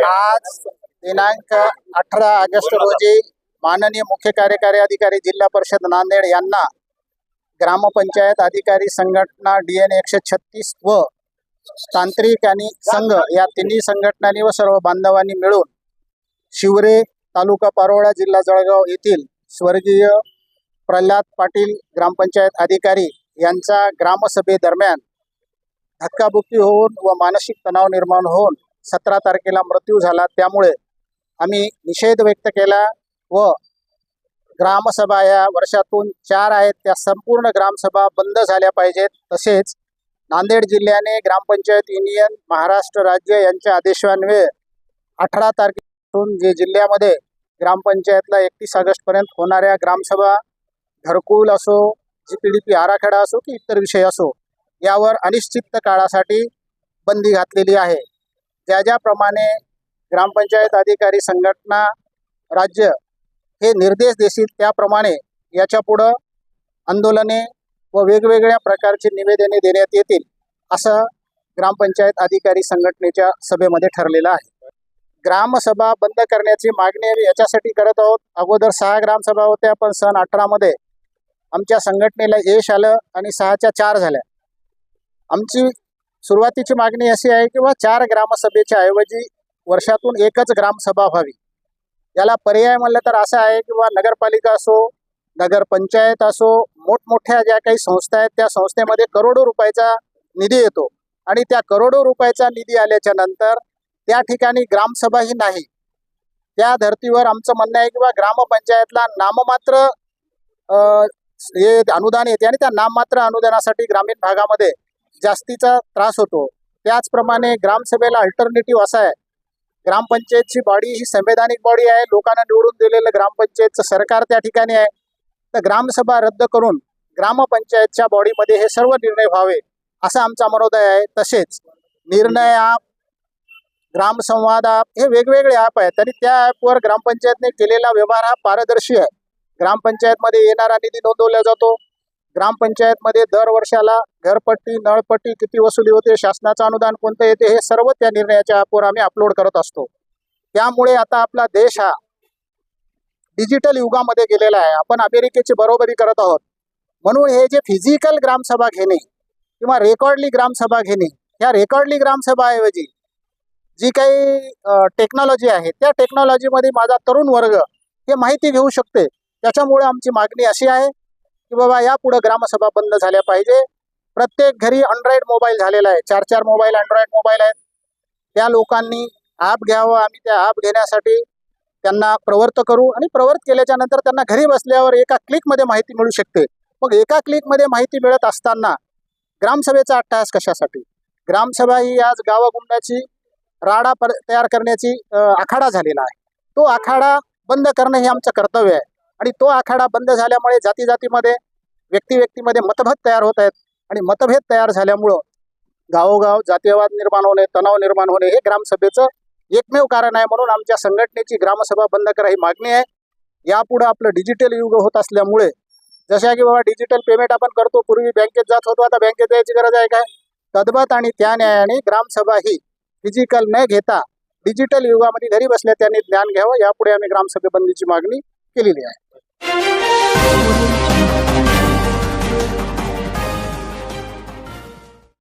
आज दिनांक 18 ऑगस्ट रोजी माननीय मुख्य कार्यकारी अधिकारी जिल्हा परिषद नांदेड यांना ग्रामपंचायत अधिकारी संघटना DN 136 व तांत्रिक आणि संघ या तिन्ही संघटनांनी व सर्व बांधवांनी मिळून शिवरे तालुका पारोळा जिल्हा जळगाव येथील स्वर्गीय प्रल्हाद पाटील ग्रामपंचायत अधिकारी यांचा ग्रामसभेदरम्यान धक्काबुक्की होऊन व मानसिक तणाव निर्माण होऊन 17 तारखेला मृत्यू झाला। त्यामुळे आम्ही निषेध व्यक्त केला व ग्रामसभा या वर्षातून 4 आहेत त्या संपूर्ण ग्रामसभा बंद झाल्या पाहिजेत। तसेच नांदेड जिल्ह्याने ग्रामपंचायत युनियन महाराष्ट्र राज्य यांच्या आदेशान्वये 18 तारखेपासून जे जिल्ह्यामध्ये ग्रामपंचायतला 31 ऑगस्ट पर्यंत होणाऱ्या ग्रामसभा घरकुल असो, GPDP आराखडा असो की इतर विषय असो यावर अनिश्चित काळासाठी बंदी घातलेली आहे। ज्याप्रमाणे ग्रामपंचायत अधिकारी संघटना राज्य हे निर्देश देतील त्याप्रमाणे याच्यापुढे आंदोलने व वेगवेगळ्या प्रकारचे निवेदने देण्यात येतील असं ग्रामपंचायत अधिकारी संघटनेच्या सभेमध्ये ठरलेलं आहे। ग्रामसभा बंद करण्याची मागणी याच्यासाठी करत आहोत। अगोदर 6 ग्रामसभा होत्या, पण सन 18 मध्ये आमच्या संघटनेला यश आलं आणि 6च्या 4 झाल्या। आमची सुरुवातीची मागणी अशी आहे की 4 ग्रामसभेच्या ऐवजी वर्षातून एकच ग्रामसभा व्हावी। याला पर्याय म्हणलं तर असा आहे की नगरपालिका असो, नगरपंचायत असो, मोठमोठ्या ज्या काही संस्था आहेत त्या संस्थेमध्ये करोडो रुपयाचा निधी येतो आणि त्या करोडो रुपयाचा निधी आल्याच्या नंतर त्या ठिकाणी ग्रामसभा ही नाही। त्या धर्तीवर आमचं म्हणणं आहे की ग्रामपंचायतला नाममात्र हे अनुदान येते आणि त्या नाममात्र अनुदानासाठी ग्रामीण भागामध्ये जास्तीचा त्रास होतो। त्याचप्रमाणे ग्रामसभेला अल्टरनेटिव्ह असा आहे, ग्रामपंचायतची बॉडी ही संवैधानिक बॉडी आहे, लोकांना निवडून दिलेलं ग्रामपंचायतचं सरकार त्या ठिकाणी आहे। तर ग्रामसभा रद्द करून ग्रामपंचायतच्या बॉडीमध्ये हे सर्व निर्णय व्हावे असा आमचा मनोदय आहे। तसेच निर्णय ॲप, ग्रामसंवाद ॲप हे वेगवेगळे ॲप आहेत आणि त्या ॲपवर ग्रामपंचायतने केलेला व्यवहार हा पारदर्शी आहे। ग्रामपंचायतमध्ये येणारा निधी नोंदवला जातो। ग्रामपंचायतमध्ये दर वर्षाला घरपट्टी, नळपट्टी किती वसुली होते, शासनाचं अनुदान कोणतं येते हे सर्व त्या निर्णयाच्या ॲपवर आम्ही अपलोड करत असतो। त्यामुळे आता आपला देश हा डिजिटल युगामध्ये गेलेला आहे। आपण अमेरिकेची बरोबरी करत आहोत। म्हणून हे जे फिजिकल ग्रामसभा घेणे किंवा रेकॉर्डली ग्रामसभा घेणे, ह्या रेकॉर्डली ग्रामसभाऐवजी जी काही टेक्नॉलॉजी आहे त्या टेक्नॉलॉजीमध्ये माझा तरुण वर्ग हे माहिती घेऊ शकते। त्याच्यामुळे आमची मागणी अशी आहे की यापुढे ग्रामसभा बंद झाल्या पाहिजे। प्रत्येक घरी अँड्रॉइड मोबाईल झालेला आहे, 4 मोबाईल अँड्रॉइड मोबाईल आहेत। त्या लोकांनी ॲप घ्यावं, आम्ही त्या ॲप घेण्यासाठी त्यांना प्रवृत्त करू आणि प्रवृत्त केल्याच्या नंतर त्यांना घरी बसल्यावर एका क्लिकमध्ये माहिती मिळू शकते। मग एका क्लिकमध्ये माहिती मिळत असताना ग्रामसभेचा अट्टहास कशासाठी? ग्रामसभा ही आज गावागुंडाची राडा तयार करण्याची आखाडा झालेला आहे। तो आखाडा बंद करणं हे आमचं कर्तव्य आहे आणि तो आखाडा बंद झाल्यामुळे जातीमध्ये, व्यक्तिमध्ये मतभेद तयार होत आहेत आणि मतभेद तयार झाल्यामुळं गावोगाव जातीयवाद निर्माण होणे, तणाव निर्माण होणे हे ग्रामसभेचं एकमेव कारण आहे। म्हणून आमच्या संघटनेची ग्रामसभा बंद करा ही मागणी आहे। यापुढे आपलं डिजिटल युग होत असल्यामुळे जशा की डिजिटल पेमेंट आपण करतो, पूर्वी बँकेत जात होतो, आता बँकेत जायची गरज आहे काय? तद्वत आणि त्या न्यायाने ग्रामसभा ही फिजिकल न घेता डिजिटल युगामध्ये घरी बसल्या त्यांनी ज्ञान घ्यावं। यापुढे आम्ही ग्रामसभेबंदीची मागणी केलेली आहे।